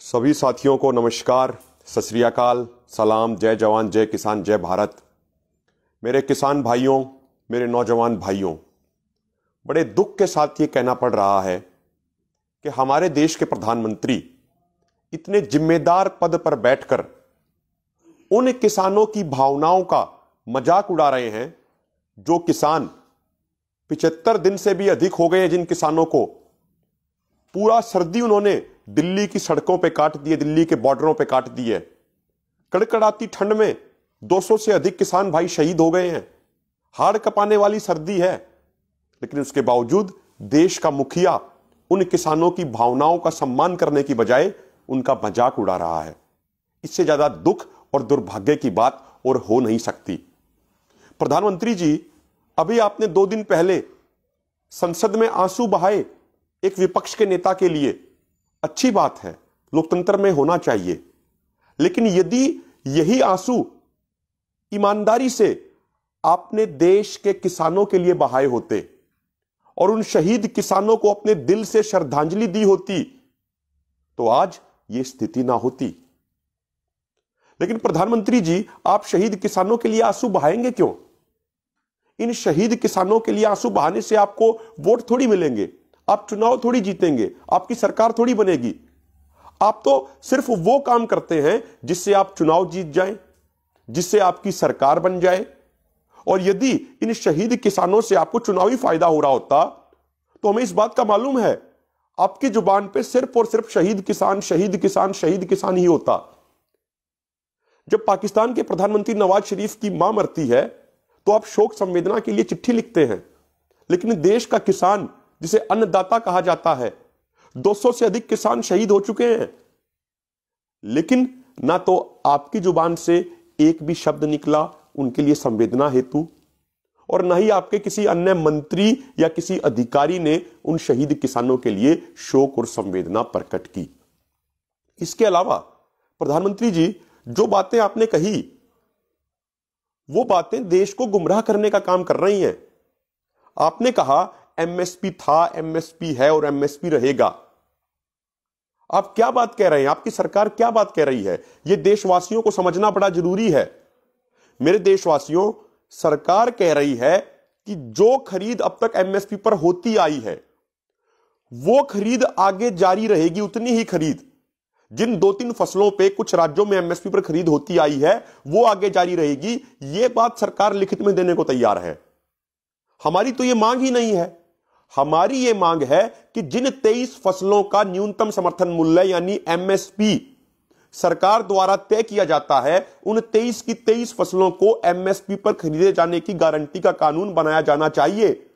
सभी साथियों को नमस्कार, सत श्री अकाल, सलाम, जय जवान जय किसान जय भारत। मेरे किसान भाइयों, मेरे नौजवान भाइयों, बड़े दुख के साथ ये कहना पड़ रहा है कि हमारे देश के प्रधानमंत्री इतने जिम्मेदार पद पर बैठकर उन किसानों की भावनाओं का मजाक उड़ा रहे हैं जो किसान 75 दिन से भी अधिक हो गए हैं, जिन किसानों को पूरा सर्दी उन्होंने दिल्ली की सड़कों पे काट दी है, दिल्ली के बॉर्डरों पे काट दी है। कड़कड़ाती ठंड में 200 से अधिक किसान भाई शहीद हो गए हैं। हाड़ कपाने वाली सर्दी है, लेकिन उसके बावजूद देश का मुखिया उन किसानों की भावनाओं का सम्मान करने की बजाय उनका मजाक उड़ा रहा है। इससे ज्यादा दुख और दुर्भाग्य की बात और हो नहीं सकती। प्रधानमंत्री जी, अभी आपने 2 दिन पहले संसद में आंसू बहाए एक विपक्ष के नेता के लिए। अच्छी बात है, लोकतंत्र में होना चाहिए, लेकिन यदि यही आंसू ईमानदारी से आपने देश के किसानों के लिए बहाए होते और उन शहीद किसानों को अपने दिल से श्रद्धांजलि दी होती तो आज यह स्थिति ना होती। लेकिन प्रधानमंत्री जी, आप शहीद किसानों के लिए आंसू बहाएंगे क्यों? इन शहीद किसानों के लिए आंसू बहाने से आपको वोट थोड़ी मिलेंगे, आप चुनाव थोड़ी जीतेंगे, आपकी सरकार थोड़ी बनेगी। आप तो सिर्फ वो काम करते हैं जिससे आप चुनाव जीत जाएं, जिससे आपकी सरकार बन जाए। और यदि इन शहीद किसानों से आपको चुनावी फायदा हो रहा होता तो हमें इस बात का मालूम है, आपकी जुबान पे सिर्फ और सिर्फ शहीद किसान शहीद किसान शहीद किसान ही होता। जब पाकिस्तान के प्रधानमंत्री नवाज शरीफ की मां मरती है तो आप शोक संवेदना के लिए चिट्ठी लिखते हैं, लेकिन देश का किसान जिसे अन्नदाता कहा जाता है, 200 से अधिक किसान शहीद हो चुके हैं, लेकिन ना तो आपकी जुबान से एक भी शब्द निकला उनके लिए संवेदना हेतु, और ना ही आपके किसी अन्य मंत्री या किसी अधिकारी ने उन शहीद किसानों के लिए शोक और संवेदना प्रकट की। इसके अलावा प्रधानमंत्री जी, जो बातें आपने कही वो बातें देश को गुमराह करने का काम कर रही हैं। आपने कहा एमएसपी था, एमएसपी है और एमएसपी रहेगा। आप क्या बात कह रहे हैं? आपकी सरकार क्या बात कह रही है? यह देशवासियों को समझना बड़ा जरूरी है। मेरे देशवासियों, सरकार कह रही है कि जो खरीद अब तक एमएसपी पर होती आई है वो खरीद आगे जारी रहेगी, उतनी ही खरीद। जिन 2-3 फसलों पे कुछ राज्यों में एमएसपी पर खरीद होती आई है वो आगे जारी रहेगी। यह बात सरकार लिखित में देने को तैयार है। हमारी तो यह मांग ही नहीं है। हमारी यह मांग है कि जिन 23 फसलों का न्यूनतम समर्थन मूल्य यानी एमएसपी सरकार द्वारा तय किया जाता है, उन 23 की 23 फसलों को एमएसपी पर खरीदे जाने की गारंटी का कानून बनाया जाना चाहिए।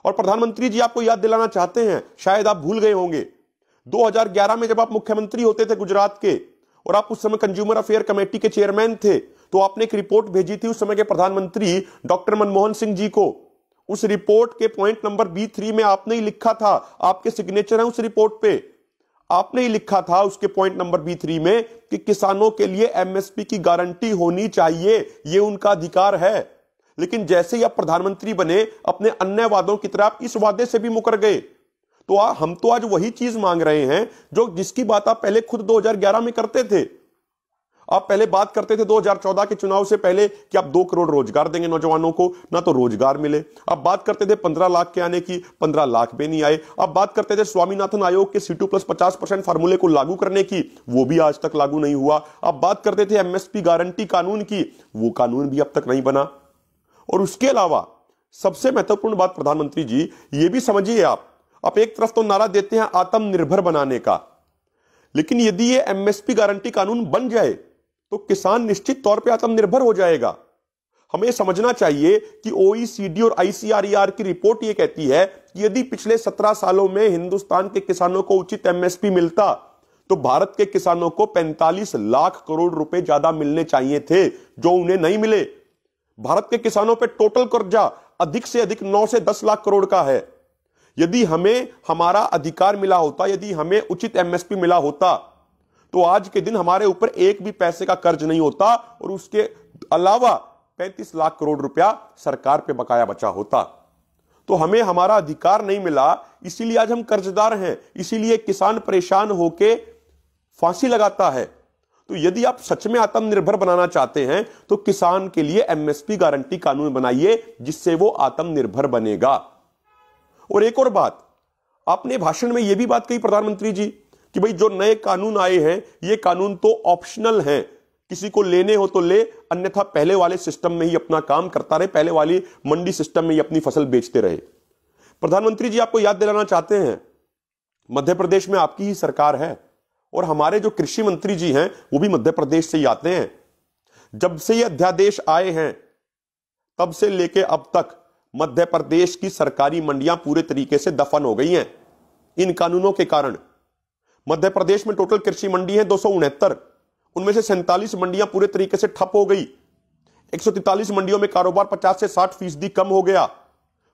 और प्रधानमंत्री जी, आपको याद दिलाना चाहते हैं, शायद आप भूल गए होंगे, 2011 में जब आप मुख्यमंत्री होते थे गुजरात के और आप उस समय कंज्यूमर अफेयर कमेटी के चेयरमैन थे, तो आपने एक रिपोर्ट भेजी थी उस समय के प्रधानमंत्री डॉक्टर मनमोहन सिंह जी को। उस रिपोर्ट के पॉइंट नंबर B3 में आपने ही लिखा था, आपके सिग्नेचर है उस रिपोर्ट पे, आपने ही लिखा था उसके पॉइंट नंबर B3 में कि किसानों के लिए एमएसपी की गारंटी होनी चाहिए, यह उनका अधिकार है। लेकिन जैसे ही आप प्रधानमंत्री बने, अपने अन्य वादों की तरह आप इस वादे से भी मुकर गए। तो हम तो आज वही चीज मांग रहे हैं जो जिसकी बात आप पहले खुद 2011 में करते थे। आप पहले बात करते थे 2014 के चुनाव से पहले कि आप 2 करोड़ रोजगार देंगे नौजवानों को, ना तो रोजगार मिले। आप बात करते थे 15 लाख के आने की, 15 लाख भी नहीं आए। आप बात करते थे स्वामीनाथन आयोग के C2+50% फार्मूले को लागू करने की, वो भी आज तक लागू नहीं हुआ। आप बात करते थे एमएसपी गारंटी कानून की, वो कानून भी अब तक नहीं बना। और उसके अलावा सबसे महत्वपूर्ण बात प्रधानमंत्री जी, ये भी समझिए, आप एक तरफ तो नारा देते हैं आत्मनिर्भर बनाने का, लेकिन यदि ये एमएसपी गारंटी कानून बन जाए तो किसान निश्चित तौर पे आत्मनिर्भर हो जाएगा। हमें समझना चाहिए कि ओईसीडी और आईसीआरईआर की रिपोर्ट ये कहती है कि यदि पिछले 17 सालों में हिंदुस्तान के किसानों को उचित एमएसपी मिलता तो भारत के किसानों को 45 लाख करोड़ रुपए ज्यादा मिलने चाहिए थे, जो उन्हें नहीं मिले। भारत के किसानों पर टोटल कर्जा अधिक से अधिक 9 से 10 लाख करोड़ का है। यदि हमें हमारा अधिकार मिला होता, यदि हमें उचित एमएसपी मिला होता, तो आज के दिन हमारे ऊपर एक भी पैसे का कर्ज नहीं होता और उसके अलावा 35 लाख करोड़ रुपया सरकार पे बकाया बचा होता। तो हमें हमारा अधिकार नहीं मिला, इसीलिए आज हम कर्जदार हैं, इसीलिए किसान परेशान होके फांसी लगाता है। तो यदि आप सच में आत्मनिर्भर बनाना चाहते हैं तो किसान के लिए एमएसपी गारंटी कानून बनाइए, जिससे वो आत्मनिर्भर बनेगा। और एक और बात, आपने भाषण में यह भी बात कही प्रधानमंत्री जी कि भाई जो नए कानून आए हैं ये कानून तो ऑप्शनल हैं, किसी को लेने हो तो ले, अन्यथा पहले वाले सिस्टम में ही अपना काम करता रहे, पहले वाली मंडी सिस्टम में ही अपनी फसल बेचते रहे। प्रधानमंत्री जी आपको याद दिलाना चाहते हैं, मध्य प्रदेश में आपकी ही सरकार है और हमारे जो कृषि मंत्री जी हैं वो भी मध्य प्रदेश से ही आते हैं। जब से ये अध्यादेश आए हैं तब से लेके अब तक मध्य प्रदेश की सरकारी मंडियां पूरे तरीके से दफन हो गई हैं इन कानूनों के कारण। मध्य प्रदेश में टोटल कृषि मंडी है 269, उनमें से 47 मंडियां पूरे तरीके से ठप हो गई। 143 मंडियों में कारोबार 50 से 60% कम हो गया।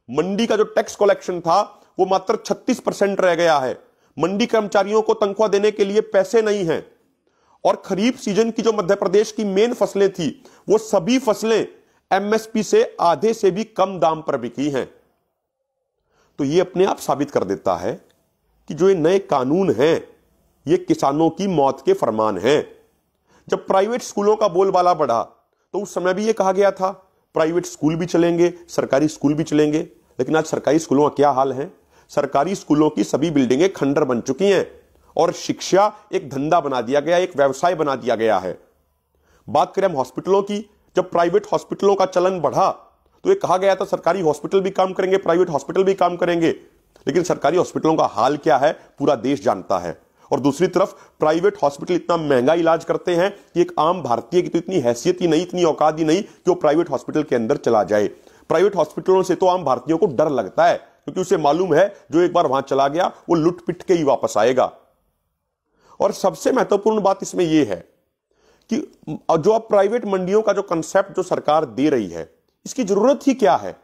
मंडी का जो टैक्स कलेक्शन था वो मात्र 36% रह गया है। मंडी कर्मचारियों को तनख्वाह देने के लिए पैसे नहीं हैं और खरीफ सीजन की जो मध्य प्रदेश की मेन फसलें थी वो सभी फसलें एमएसपी से आधे से भी कम दाम पर बिकी हैं। तो ये अपने आप साबित कर देता है कि जो ये नए कानून हैं ये किसानों की मौत के फरमान हैं। जब प्राइवेट स्कूलों का बोलबाला बढ़ा तो उस समय भी ये कहा गया था प्राइवेट स्कूल भी चलेंगे, सरकारी स्कूल भी चलेंगे, लेकिन आज सरकारी स्कूलों का क्या हाल है? सरकारी स्कूलों की सभी बिल्डिंगें खंडर बन चुकी हैं और शिक्षा एक धंधा बना दिया गया, एक व्यवसाय बना दिया गया है। बात करें हम हॉस्पिटलों की, जब प्राइवेट हॉस्पिटलों का चलन बढ़ा तो ये कहा गया था सरकारी हॉस्पिटल भी काम करेंगे, प्राइवेट हॉस्पिटल भी काम करेंगे, लेकिन सरकारी हॉस्पिटलों का हाल क्या है पूरा देश जानता है। और दूसरी तरफ प्राइवेट हॉस्पिटल इतना महंगा इलाज करते हैं कि एक आम भारतीय की तो इतनी हैसियत ही नहीं, इतनी औकात ही नहीं कि वो प्राइवेट हॉस्पिटल के अंदर चला जाए। प्राइवेट हॉस्पिटलों से तो आम भारतीयों को डर लगता है क्योंकि उसे मालूम है जो एक बार वहां चला गया वो लुट पिट के ही वापस आएगा। और सबसे महत्वपूर्ण बात इसमें यह है कि जो अब प्राइवेट मंडियों का जो कंसेप्ट जो सरकार दे रही है इसकी जरूरत ही क्या है?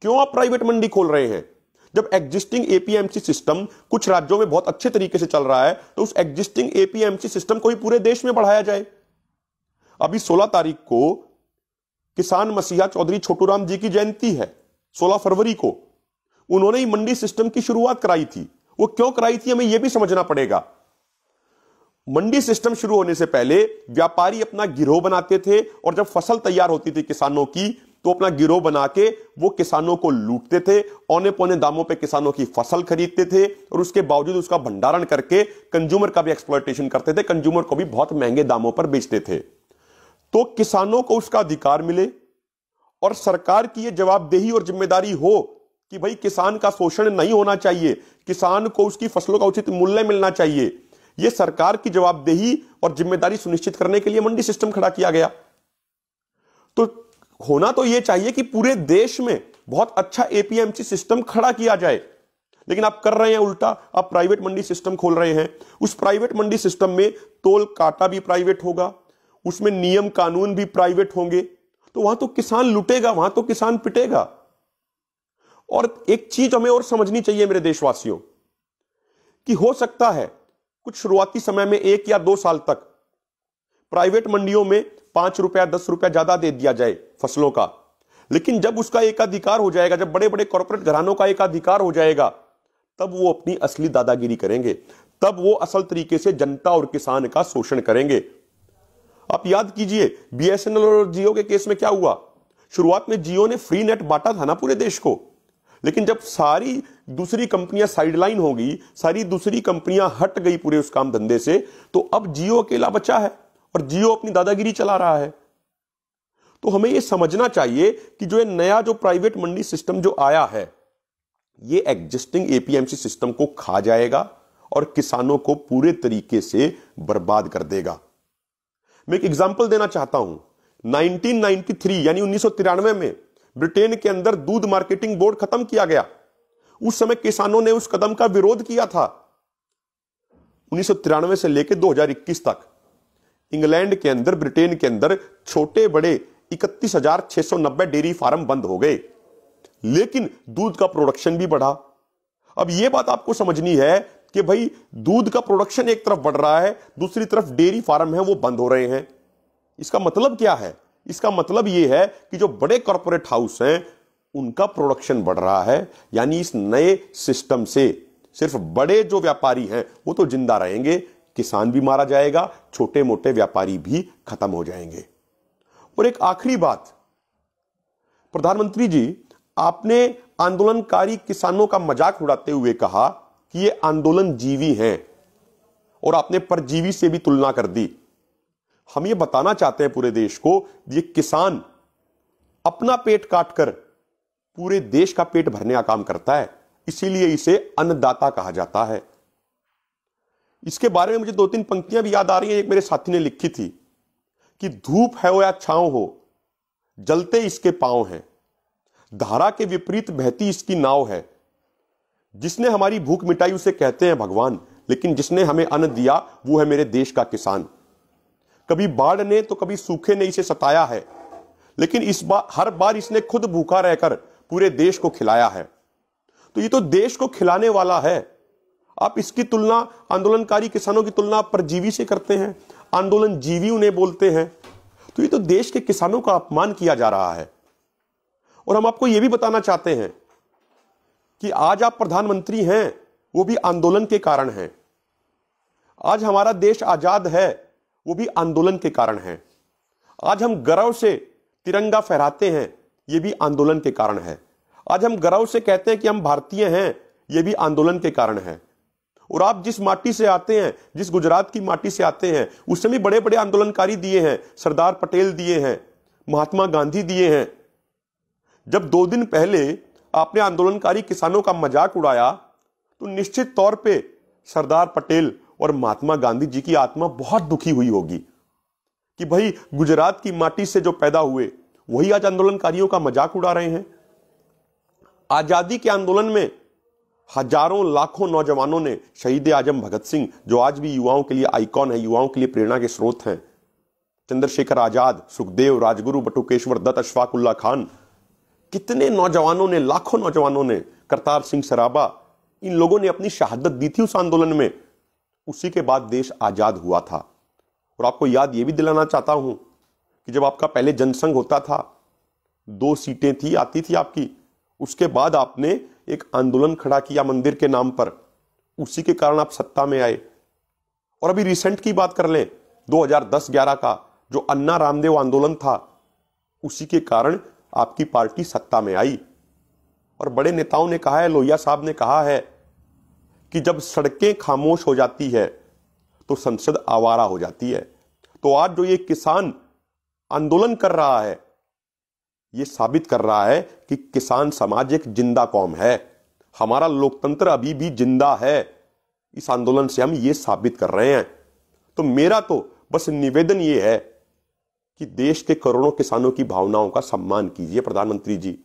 क्यों आप प्राइवेट मंडी खोल रहे हैं? जब एग्जिस्टिंग एपीएमसी सिस्टम कुछ राज्यों में बहुत अच्छे तरीके से चल रहा है तो उस एग्जिस्टिंग एपीएमसी सिस्टम को ही पूरे देश में बढ़ाया जाए। अभी 16 तारीख को किसान मसीहा चौधरी छोटूराम जी की जयंती है, 16 फरवरी को उन्होंने ही मंडी सिस्टम की शुरुआत कराई थी। वो क्यों कराई थी हमें यह भी समझना पड़ेगा। मंडी सिस्टम शुरू होने से पहले व्यापारी अपना गिरोह बनाते थे और जब फसल तैयार होती थी किसानों की तो अपना गिरोह बना के वो किसानों को लूटते थे, औने पौने दामों पे किसानों की फसल खरीदते थे और उसके बावजूद उसका भंडारण करके कंज्यूमर का भी एक्सप्लॉयटेशन करते थे, कंज्यूमर को भी बहुत महंगे दामों पर बेचते थे। तो किसानों को उसका अधिकार मिले और सरकार की यह जवाबदेही और जिम्मेदारी हो कि भाई किसान का शोषण नहीं होना चाहिए, किसान को उसकी फसलों का उचित मूल्य मिलना चाहिए। यह सरकार की जवाबदेही और जिम्मेदारी सुनिश्चित करने के लिए मंडी सिस्टम खड़ा किया गया। तो होना तो यह चाहिए कि पूरे देश में बहुत अच्छा एपीएमसी सिस्टम खड़ा किया जाए, लेकिन आप कर रहे हैं उल्टा, आप प्राइवेट मंडी सिस्टम खोल रहे हैं। उस प्राइवेट मंडी सिस्टम में तोल काटा भी प्राइवेट होगा, उसमें नियम कानून भी प्राइवेट होंगे, तो वहां तो किसान लुटेगा, वहां तो किसान पिटेगा। और एक चीज हमें और समझनी चाहिए मेरे देशवासियों कि हो सकता है कुछ शुरुआती समय में 1 या 2 साल तक प्राइवेट मंडियों में 5 रुपया 10 रुपया ज्यादा दे दिया जाए फसलों का, लेकिन जब उसका एकाधिकार हो जाएगा, जब बड़े बड़े कॉर्पोरेट घरानों का एकाधिकार हो जाएगा, तब वो अपनी असली दादागिरी करेंगे, तब वो असल तरीके से जनता और किसान का शोषण करेंगे। आप याद कीजिए बीएसएनएल और जियो के केस में क्या हुआ। शुरुआत में जियो ने फ्री नेट बांटा था ना पूरे देश को, लेकिन जब सारी दूसरी कंपनियां साइडलाइन हो गई, सारी दूसरी कंपनियां हट गई पूरे उस काम धंधे से, तो अब जियो अकेला बचा है और जियो अपनी दादागिरी चला रहा है। तो हमें यह समझना चाहिए कि जो ये नया जो प्राइवेट मंडी सिस्टम जो आया है ये एग्जिस्टिंग एपीएमसी सिस्टम को खा जाएगा और किसानों को पूरे तरीके से बर्बाद कर देगा। मैं एक एग्जांपल देना चाहता हूं। 1993 यानी 1993 में ब्रिटेन के अंदर दूध मार्केटिंग बोर्ड खत्म किया गया। उस समय किसानों ने उस कदम का विरोध किया था। 1993 से लेकर 2021 तक इंग्लैंड के अंदर, ब्रिटेन के अंदर छोटे बड़े 31,690 डेयरी फार्म बंद हो गए, लेकिन दूध का प्रोडक्शन भी बढ़ा। अब यह बात आपको समझनी है कि भाई दूध का प्रोडक्शन एक तरफ बढ़ रहा है, दूसरी तरफ डेयरी फार्म है वो बंद हो रहे हैं। इसका मतलब क्या है? इसका मतलब यह है कि जो बड़े कॉर्पोरेट हाउस हैं उनका प्रोडक्शन बढ़ रहा है, यानी इस नए सिस्टम से सिर्फ बड़े जो व्यापारी हैं वो तो जिंदा रहेंगे, किसान भी मारा जाएगा, छोटे मोटे व्यापारी भी खत्म हो जाएंगे। और एक आखिरी बात, प्रधानमंत्री जी, आपने आंदोलनकारी किसानों का मजाक उड़ाते हुए कहा कि ये आंदोलन जीवी हैं और आपने परजीवी से भी तुलना कर दी। हम ये बताना चाहते हैं पूरे देश को, ये किसान अपना पेट काटकर पूरे देश का पेट भरने का काम करता है, इसीलिए इसे अन्नदाता कहा जाता है। इसके बारे में मुझे 2-3 पंक्तियां भी याद आ रही हैं। एक मेरे साथी ने लिखी थी कि धूप है हो या छांव हो, जलते इसके पांव हैं, धारा के विपरीत बहती इसकी नाव है, जिसने हमारी भूख मिटाई उसे कहते हैं भगवान, लेकिन जिसने हमें अन्न दिया वो है मेरे देश का किसान। कभी बाढ़ ने तो कभी सूखे ने इसे सताया है, लेकिन इस बार हर बार इसने खुद भूखा रहकर पूरे देश को खिलाया है। तो ये तो देश को खिलाने वाला है। आप इसकी तुलना, आंदोलनकारी किसानों की तुलना परजीवी से करते हैं, आंदोलन जीवी उन्हें बोलते हैं। तो ये तो देश के किसानों का अपमान किया जा रहा है। और हम आपको यह भी बताना चाहते हैं कि आज आप प्रधानमंत्री हैं वो भी आंदोलन के कारण है। आज हमारा देश आजाद है वो भी आंदोलन के कारण है। आज हम गर्व से तिरंगा फहराते हैं ये भी आंदोलन के कारण है। आज हम गर्व से कहते हैं कि हम भारतीय हैं, ये भी आंदोलन के कारण है। और आप जिस माटी से आते हैं, जिस गुजरात की माटी से आते हैं, उसमें भी बड़े बड़े आंदोलनकारी दिए हैं, सरदार पटेल दिए हैं, महात्मा गांधी दिए हैं। जब 2 दिन पहले आपने आंदोलनकारी किसानों का मजाक उड़ाया तो निश्चित तौर पे सरदार पटेल और महात्मा गांधी जी की आत्मा बहुत दुखी हुई होगी कि भाई गुजरात की माटी से जो पैदा हुए वही आज आंदोलनकारियों का मजाक उड़ा रहे हैं। आजादी के आंदोलन में हजारों लाखों नौजवानों ने, शहीद आजम भगत सिंह जो आज भी युवाओं के लिए आइकॉन है, युवाओं के लिए प्रेरणा के स्रोत हैं, चंद्रशेखर आजाद, सुखदेव, राजगुरु, बटुकेश्वर दत्त, अशफाक उल्लाह खान, कितने नौजवानों ने, लाखों नौजवानों ने, करतार सिंह सराबा, इन लोगों ने अपनी शहादत दी थी उस आंदोलन में। उसी के बाद देश आजाद हुआ था। और आपको याद ये भी दिलाना चाहता हूं कि जब आपका पहले जनसंघ होता था, 2 सीटें थी आती थी आपकी, उसके बाद आपने एक आंदोलन खड़ा किया मंदिर के नाम पर, उसी के कारण आप सत्ता में आए। और अभी रिसेंट की बात कर लें, 2010-11 का जो अन्ना रामदेव आंदोलन था, उसी के कारण आपकी पार्टी सत्ता में आई। और बड़े नेताओं ने कहा है, लोहिया साहब ने कहा है कि जब सड़कें खामोश हो जाती है तो संसद आवारा हो जाती है। तो आज जो ये किसान आंदोलन कर रहा है, ये साबित कर रहा है कि किसान समाज एक जिंदा कौम है, हमारा लोकतंत्र अभी भी जिंदा है। इस आंदोलन से हम ये साबित कर रहे हैं। तो मेरा तो बस निवेदन ये है कि देश के करोड़ों किसानों की भावनाओं का सम्मान कीजिए प्रधानमंत्री जी।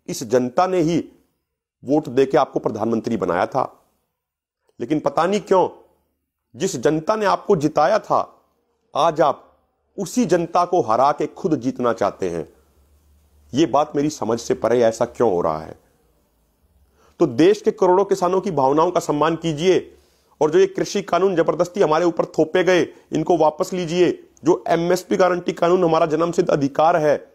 इस जनता ने ही वोट देके आपको प्रधानमंत्री बनाया था, लेकिन पता नहीं क्यों जिस जनता ने आपको जिताया था, आज आप उसी जनता को हरा के खुद जीतना चाहते हैं। यह बात मेरी समझ से परे, ऐसा क्यों हो रहा है? तो देश के करोड़ों किसानों की भावनाओं का सम्मान कीजिए और जो ये कृषि कानून जबरदस्ती हमारे ऊपर थोपे गए, इनको वापस लीजिए। जो एमएसपी गारंटी कानून हमारा जन्मसिद्ध अधिकार है,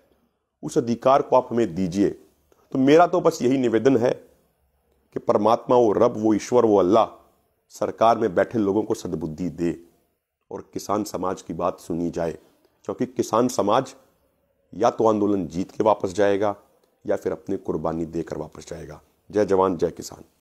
उस अधिकार को आप हमें दीजिए। तो मेरा तो बस यही निवेदन है कि परमात्मा, वो रब, वो ईश्वर, वो अल्लाह सरकार में बैठे लोगों को सद्बुद्धि दे और किसान समाज की बात सुनी जाए, क्योंकि किसान समाज या तो आंदोलन जीत के वापस जाएगा या फिर अपनी कुर्बानी देकर वापस जाएगा। जय जवान, जय किसान।